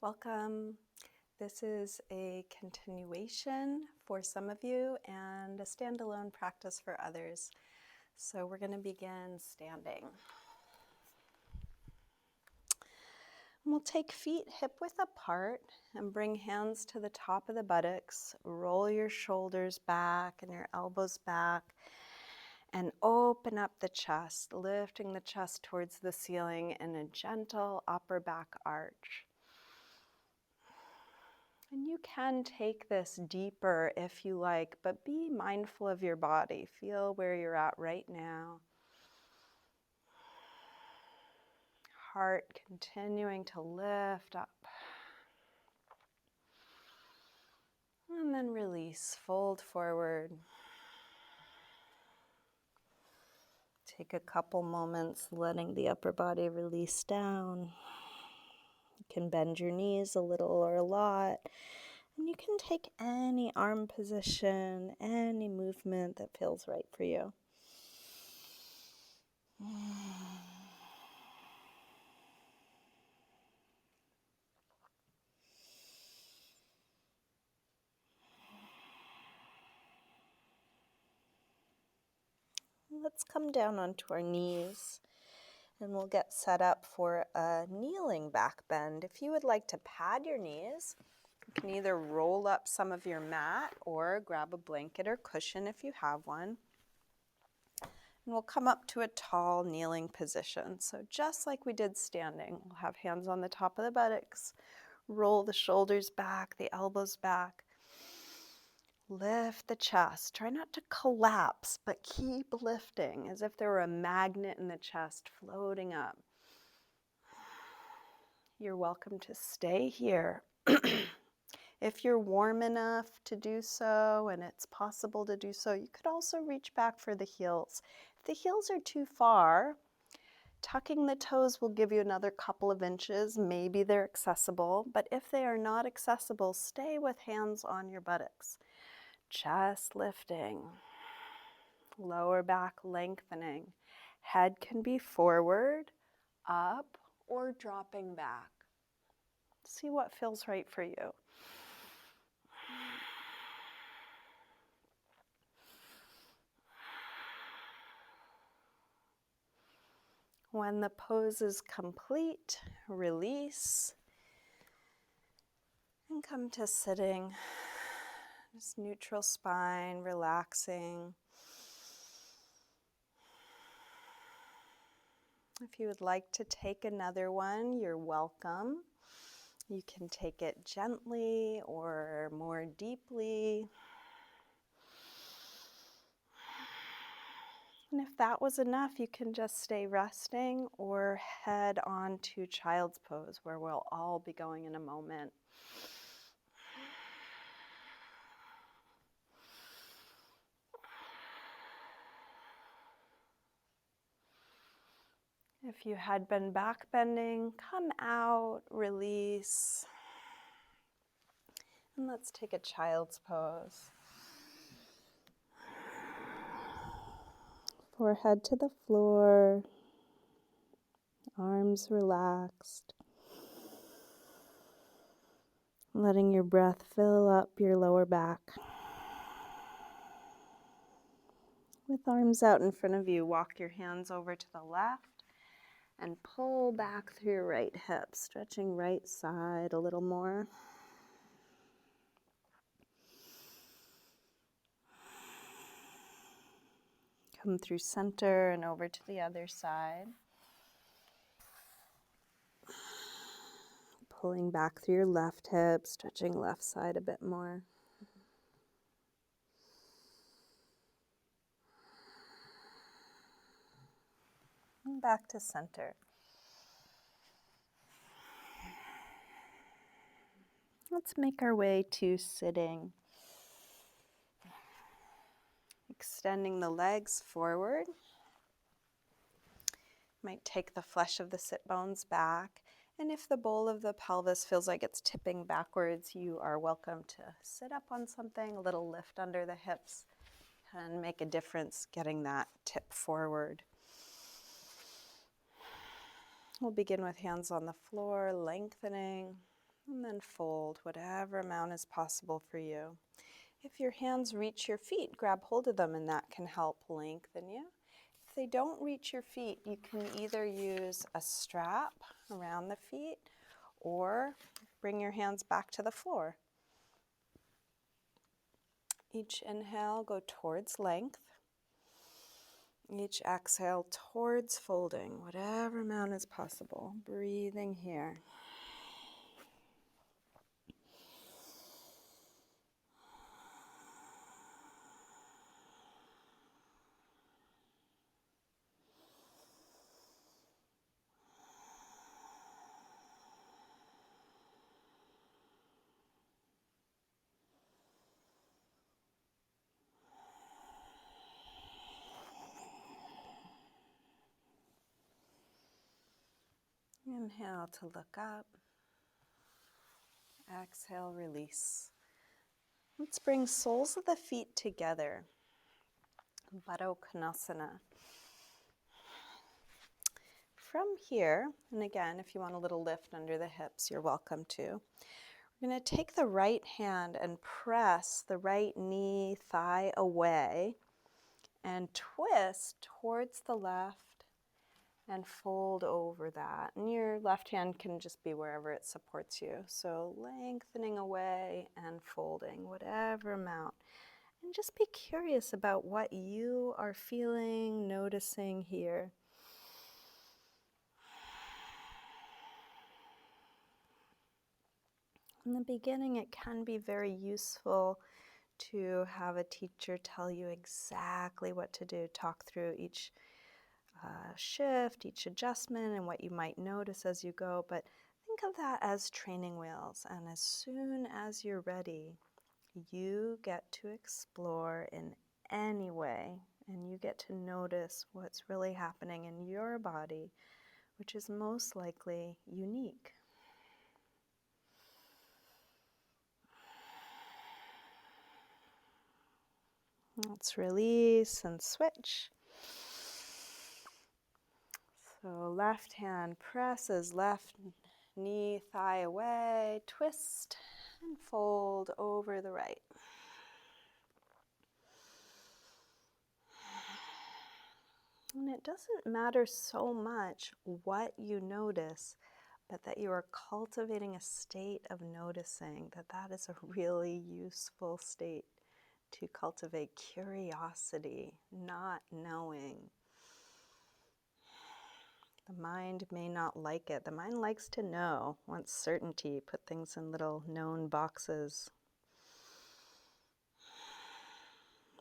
Welcome. This is a continuation for some of you and a standalone practice for others. So we're going to begin standing. We'll take feet hip-width apart and bring hands to the top of the buttocks. Roll your shoulders back and your elbows back and open up the chest, lifting the chest towards the ceiling in a gentle upper back arch. And you can take this deeper if you like, but be mindful of your body. Feel where you're at right now. Heart continuing to lift up. And then release, fold forward. Take a couple moments letting the upper body release down. You can bend your knees a little or a lot. And you can take any arm position, any movement that feels right for you. Let's come down onto our knees and we'll get set up for a kneeling back bend. If you would like to pad your knees, you can either roll up some of your mat or grab a blanket or cushion if you have one. And we'll come up to a tall kneeling position. So just like we did standing, we'll have hands on the top of the buttocks, roll the shoulders back, the elbows back. Lift the chest. Try not to collapse, but keep lifting as if there were a magnet in the chest floating up. You're welcome to stay here. If you're warm enough to do so and it's possible to do so, you could also reach back for the heels. If the heels are too far, tucking the toes will give you another couple of inches. Maybe they're accessible, but if they are not accessible, stay with hands on your buttocks. Chest lifting, lower back lengthening. Head can be forward, up, or dropping back. See what feels right for you. When the pose is complete, release and come to sitting. Just neutral spine, relaxing. If you would like to take another one, you're welcome. You can take it gently or more deeply. And if that was enough, you can just stay resting or head on to child's pose, where we'll all be going in a moment. If you had been back bending, come out, release. And let's take a child's pose. Forehead to the floor, arms relaxed. Letting your breath fill up your lower back. With arms out in front of you, walk your hands over to the left and pull back through your right hip, stretching right side a little more. Come through center and over to the other side. Pulling back through your left hip, stretching left side a bit more. And back to center. Let's make our way to sitting. Extending the legs forward. Might take the flesh of the sit bones back. And if the bowl of the pelvis feels like it's tipping backwards, you are welcome to sit up on something. A little lift under the hips can make a difference getting that tip forward. We'll begin with hands on the floor, lengthening. And then fold whatever amount is possible for you. If your hands reach your feet, grab hold of them, and that can help lengthen you. If they don't reach your feet, you can either use a strap around the feet or bring your hands back to the floor. Each inhale, go towards length. Each exhale towards folding, whatever amount is possible. Breathing here. Inhale to look up. Exhale, release. Let's bring soles of the feet together. Baddha Konasana. From here, and again, if you want a little lift under the hips, you're welcome to. We're going to take the right hand and press the right knee, thigh away and twist towards the left and fold over that. And your left hand can just be wherever it supports you. So lengthening away and folding, whatever amount. And just be curious about what you are feeling, noticing here. In the beginning, it can be very useful to have a teacher tell you exactly what to do, talk through each shift, each adjustment, and what you might notice as you go. But think of that as training wheels. And as soon as you're ready, you get to explore in any way, and you get to notice what's really happening in your body, which is most likely unique. Let's release and switch. So left hand presses left knee, thigh away, twist and fold over the right. And it doesn't matter so much what you notice, but that you are cultivating a state of noticing, that is a really useful state to cultivate curiosity, not knowing. The mind may not like it. The mind likes to know, wants certainty, put things in little known boxes.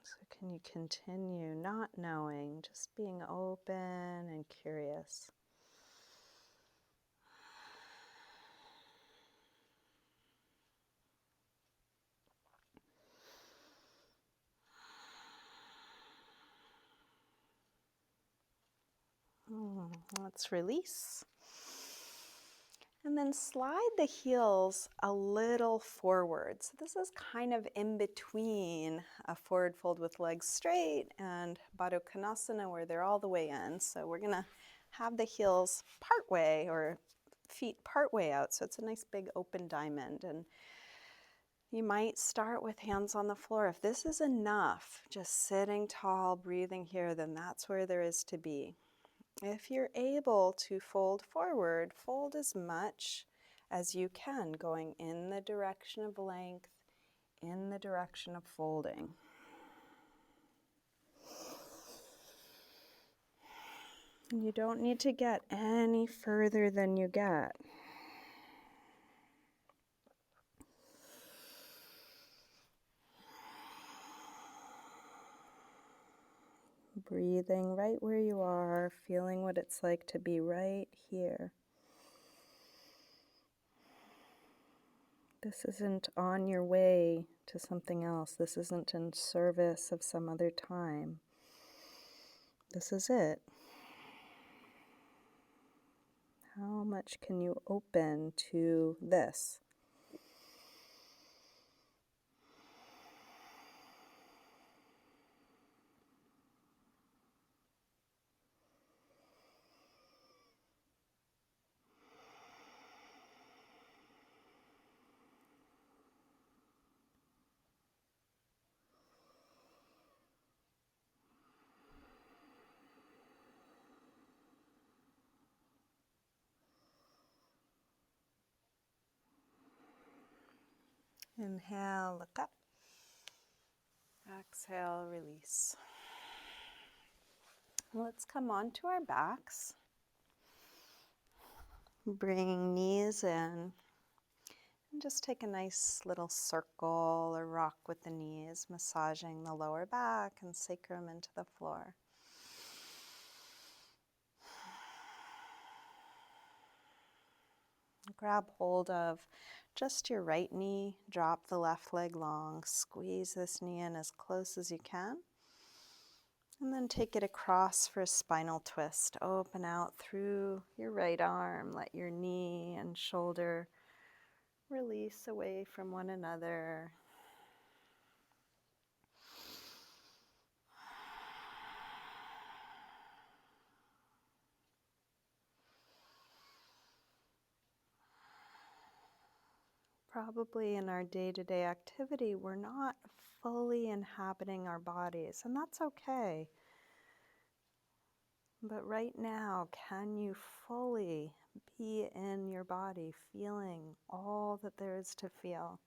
So can you continue not knowing, just being open and curious? Let's release. And then slide the heels a little forward. So this is kind of in between a forward fold with legs straight and Baddha Konasana where they're all the way in. So we're going to have the heels part way or feet part way out. So it's a nice big open diamond. And you might start with hands on the floor. If this is enough, just sitting tall, breathing here, then that's where there is to be. If you're able to fold forward, fold as much as you can, going in the direction of length, in the direction of folding. You don't need to get any further than you get. Breathing right where you are, feeling what it's like to be right here. This isn't on your way to something else. This isn't in service of some other time. This is it. How much can you open to this? Inhale, look up. Exhale, release. Let's come onto our backs. Bring knees in. And just take a nice little circle or rock with the knees, massaging the lower back and sacrum into the floor. Grab hold of just your right knee, drop the left leg long, squeeze this knee in as close as you can, and then take it across for a spinal twist. Open out through your right arm, let your knee and shoulder release away from one another. Probably in our day-to-day activity, we're not fully inhabiting our bodies, and that's okay. But right now, can you fully be in your body, feeling all that there is to feel?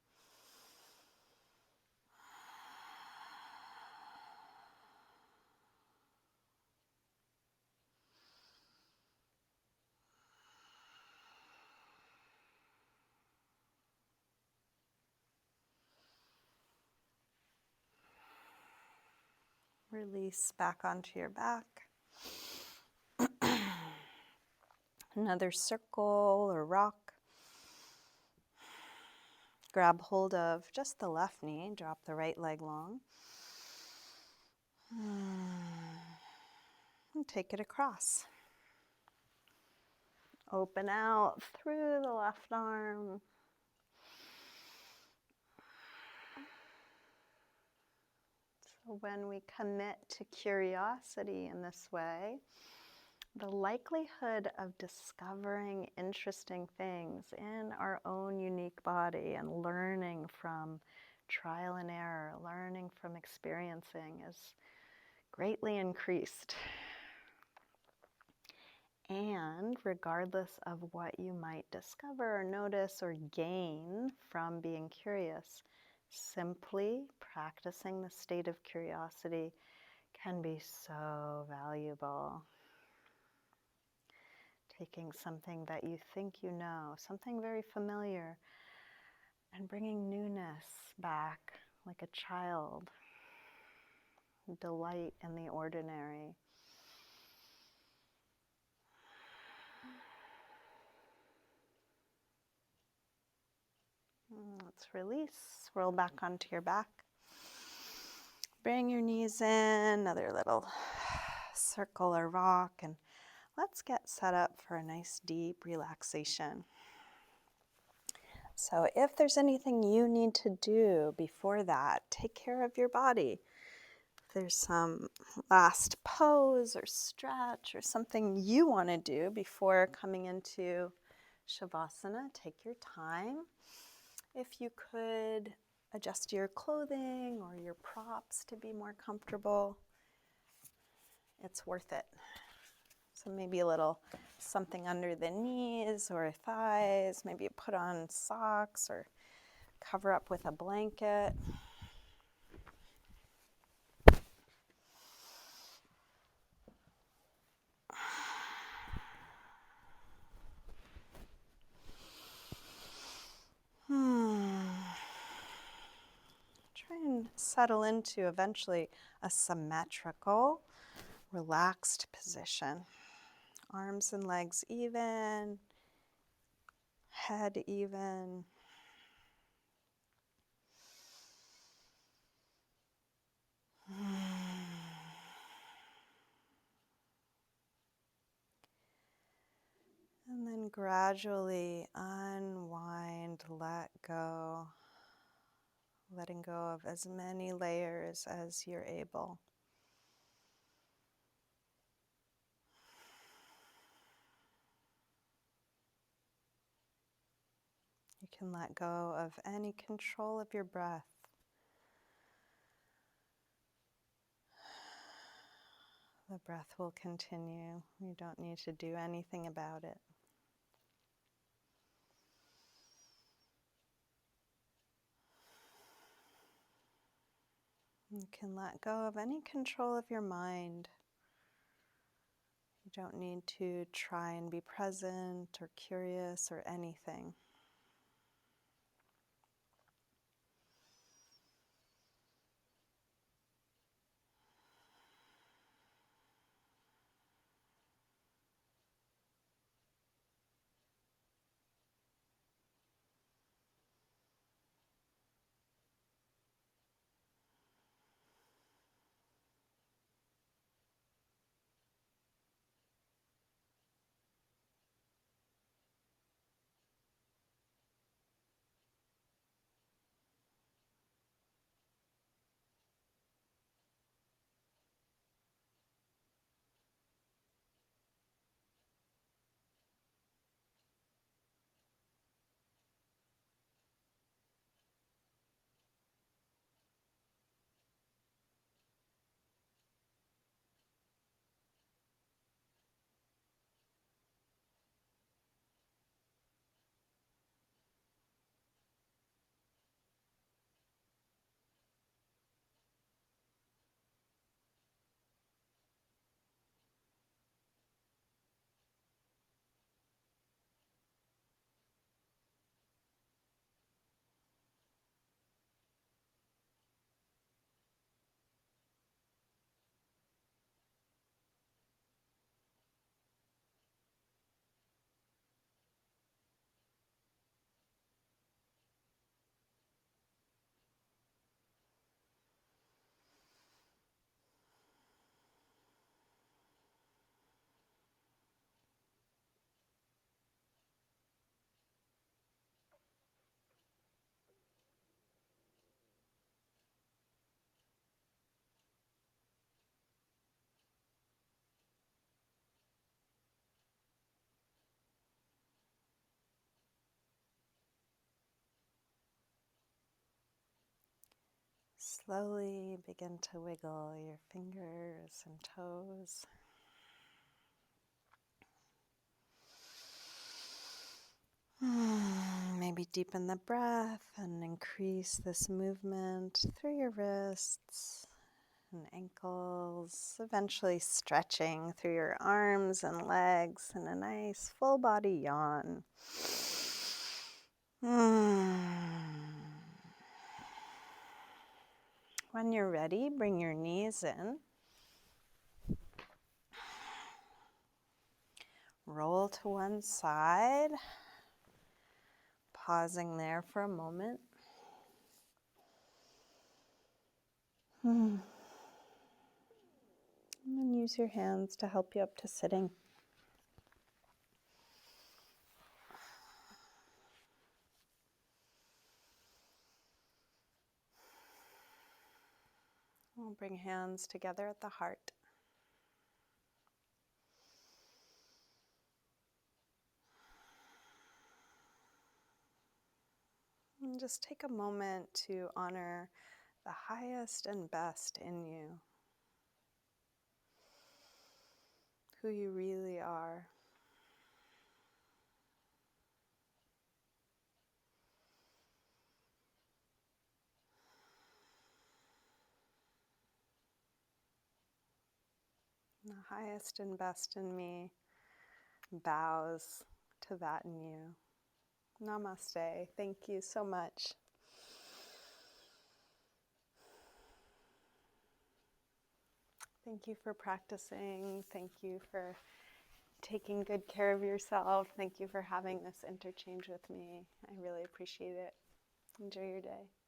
Release back onto your back. Another circle or rock. Grab hold of just the left knee, drop the right leg long. And take it across. Open out through the left arm. So when we commit to curiosity in this way, the likelihood of discovering interesting things in our own unique body and learning from trial and error, learning from experiencing is greatly increased. And regardless of what you might discover or notice or gain from being curious, simply practicing the state of curiosity can be so valuable. Taking something that you think you know, something very familiar, and bringing newness back like a child. Delight in the ordinary. Let's release. Roll back onto your back. Bring your knees in, another little circle or rock, and let's get set up for a nice deep relaxation. So if there's anything you need to do before that, take care of your body. If there's some last pose or stretch or something you want to do before coming into Shavasana, take your time. If you could adjust your clothing or your props to be more comfortable, it's worth it. So maybe a little something under the knees or thighs, maybe put on socks or cover up with a blanket. Try and settle into eventually a symmetrical, relaxed position. Arms and legs even, head even. And then gradually unwind, let go, letting go of as many layers as you're able. You can let go of any control of your breath. The breath will continue. You don't need to do anything about it. You can let go of any control of your mind. You don't need to try and be present or curious or anything. Slowly begin to wiggle your fingers and toes. Maybe deepen the breath and increase this movement through your wrists and ankles, eventually stretching through your arms and legs in a nice full body yawn. When you're ready, bring your knees in. Roll to one side, pausing there for a moment. And then use your hands to help you up to sitting. We'll bring hands together at the heart. And just take a moment to honor the highest and best in you, who you really are. The highest and best in me bows to that in you. Namaste. Thank you so much. Thank you for practicing. Thank you for taking good care of yourself. Thank you for having this interchange with me. I really appreciate it. Enjoy your day.